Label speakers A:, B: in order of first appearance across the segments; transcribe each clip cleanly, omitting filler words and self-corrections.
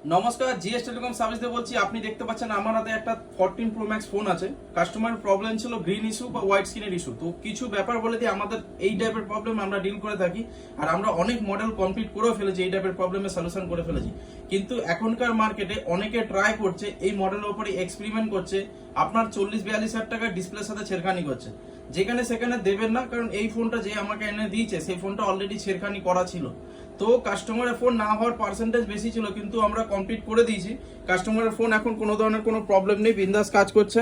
A: নমস্কার, GS telecom service দিয়ে বলছি। আপনি দেখতে পাচ্ছেন আমার হাতে একটা 14 প্রো ম্যাক্স ফোন আছে। কাস্টমার প্রবলেম ছিল গ্রিন ইস্যু বা হোয়াইট স্ক্রিনের ইস্যু। তো কিছু ব্যাপার বলে দিয়ে আমাদের এই টাইপের প্রবলেম আমরা ডিল করে থাকি, আর আমরা অনেক মডেল কমপ্লিট করেও ফেলেছি, এই টাইপের প্রবলেমের সলিউশন করে ফেলেছি। কিন্তু এখনকার মার্কেটে অনেকে ট্রাই করছে, এই মডেলের উপরে এক্সপেরিমেন্ট করছে, আপনার 40-42 হাজার টাকার ডিসপ্লের সাথে ছেড়খানি করছে। যেখানে সেখানে দেবেন না, কারণ এই ফোনটা যে আমাকে এনে দিয়েছে সেই ফোনটা অলরেডি ছেড়খানি করা ছিল। তো কাস্টমারের ফোন না হওয়ার পার্সেন্টেজ বেশি ছিল, কিন্তু আমরা কমপ্লিট করে দিয়েছি। কাস্টমারের ফোন এখন কোনো ধরনের কোনো প্রবলেম নেই, বিন্দাস কাজ করছে,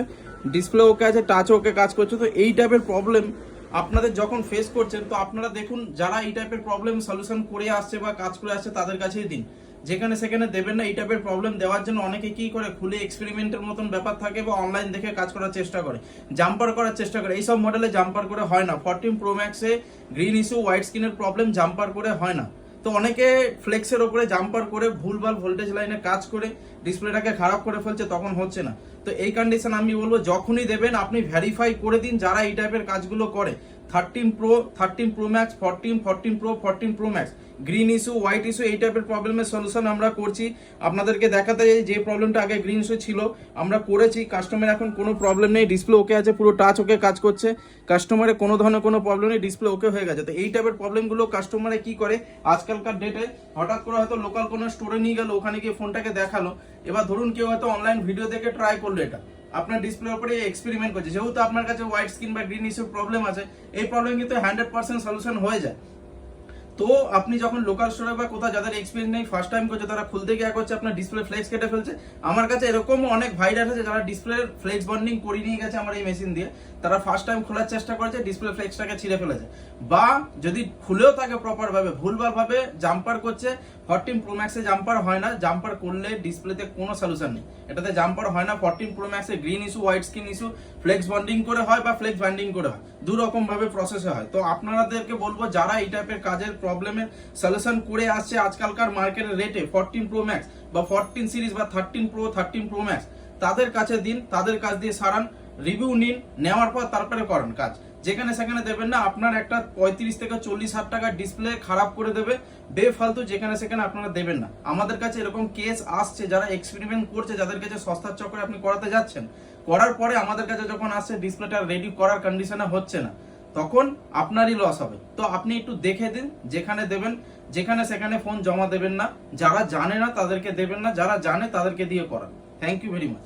A: ডিসপ্লে ওকে আছে, টাচ ওকে কাজ করছে। তো এই টাইপের প্রবলেম আপনাদের যখন ফেস করছেন, তো আপনারা দেখুন যারা এই টাইপের প্রবলেম সলিউশন করে আসছে বা কাজ করে আসছে তাদের কাছেই দিন। যেখানে সেখানে দেবেন না। এই টাইপের প্রবলেম দেওয়ার জন্য অনেকে কি করে, খুলে এক্সপেরিমেন্টের মতন ব্যাপার থাকে বা অনলাইন দেখে কাজ করার চেষ্টা করে, জাম্পার করার চেষ্টা করে। এইসব মডেলে জাম্পার করে হয় না। 14 প্রো ম্যাক্সে গ্রিন ইস্যু হোয়াইট স্ক্রিনের প্রবলেম জাম্পার করে হয় না। তো অনেকে ফ্লেক্সের ওপরে জাম্পার করে ভুলভাল ভোল্টেজ লাইনে কাজ করে ডিসপ্লেটাকে খারাপ করে ফেলছে, তখন হচ্ছে না। তো এই কন্ডিশন আমি বলবো যখনই দেবেন আপনি ভেরিফাই করে দিন যারা এই টাইপের কাজগুলো করে। 13 pro, 13 pro max, 14 pro, 14 pro max, green issue white issue এই টাইপের প্রবলেমের সলিউশন আমরা করছি। আপনাদেরকে দেখাতে যাই যে প্রবলেমটা আগে গ্রিন ইস্যু ছিল আমরা করেছি। কাস্টমার এখন কোনো প্রবলেম নেই, ডিসপ্লে ওকে আছে, পুরো টাচ ওকে কাজ করছে, কাস্টমারের কোনো ধরনের কোনো প্রবলেম নেই, ডিসপ্লে ওকে হয়ে গেছে। তো এই টাইপের প্রবলেমগুলো কাস্টমারে কি করে, আজকালকার ডেটে হঠাৎ করে হয়তো লোকাল কোনো স্টোরে নিয়ে গেল, ওখানে গিয়ে ফোনটাকে দেখালো। এবার ধরুন কেউ হয়তো অনলাইন ভিডিও দেখে ট্রাই করলো, এটা আপনার ডিসপ্লের উপরে এক্সপেরিমেন্ট করছে। যেহেতু আপনার কাছে হোয়াইট স্ক্রিন বা গ্রিন ইস্যুর প্রবলেম আছে, এই প্রবলেম কিন্তু 100% সলিউশন হয়ে যায়। তো আপনি যখন লোকাল স্টোরে বা কোথাও যাদের এক্সপিরিয়েন্স নেই, ফার্স্ট টাইম করছে, তারা খুলতে গিয়ে করছে আপনার ডিসপ্লে ফ্লেক্স কেটে ফেলছে। আমার কাছে এরকমও অনেক ভাইরাস আছে যারা ডিসপ্লে ফ্লেক্স বন্ডিং করে নিয়ে গেছে আমার এই মেশিন দিয়ে। তারা ফার্স্ট টাইম খোলার চেষ্টা করেছে, ডিসপ্লে ফ্লেক্সটাকে ছিঁড়ে ফেলেছে। বা যদি খুলেও থাকে প্রপার ভাবে, ভুলভাল ভাবে জাম্পার করছে। 14 প্রো ম্যাক্সে জাম্পার হয় না, জাম্পার করলে ডিসপ্লেতে কোনো সলিউশন নেই, এটাতে জাম্পার হয় না। 14 প্রো ম্যাক্সে green issue white screen issue flex bonding করে হয় বা ফ্লেক্স বাইন্ডিং করে হয়, দু রকম ভাবে প্রসেসে হয়। তো আপনাদেরকে বলবো যারা এই টাইপের কাজের প্রবলেমের সলিউশন করে আসছে আজকালকার মার্কেটের রেটে 14 প্রো ম্যাক্স বা 14 সিরিজ বা 13 প্রো, 13 প্রো ম্যাক্স, তাদের কাছে দিন, তাদের কাছ দিয়ে সারান, রিভিউ নিন, নেওয়ার পর তারপরে করেন কাজ। যেখানে সেখানে দেবেন না। আপনার একটা 35 থেকে 40 হাজার টাকার ডিসপ্লে খারাপ করে দেবে বেফালতু, যেখানে সেখানে আপনারা দেবেন না। আমাদের কাছে এরকম কেস আসছে যারা এক্সপেরিমেন্ট করছে, যাদের কাছে সস্তার চক্করে আপনি করাতে যাচ্ছেন, করার পরে আমাদের কাছে যখন আসছে ডিসপ্লেটা রেডি করার কন্ডিশনে হচ্ছে না, তখন আপনারই লস হবে। তো আপনি একটু দেখে দিন যেখানে দেবেন, যেখানে সেখানে ফোন জমা দেবেন না। যারা জানে না তাদেরকে দেবেন না, যারা জানে তাদেরকে দিয়ে করান। Thank you very much.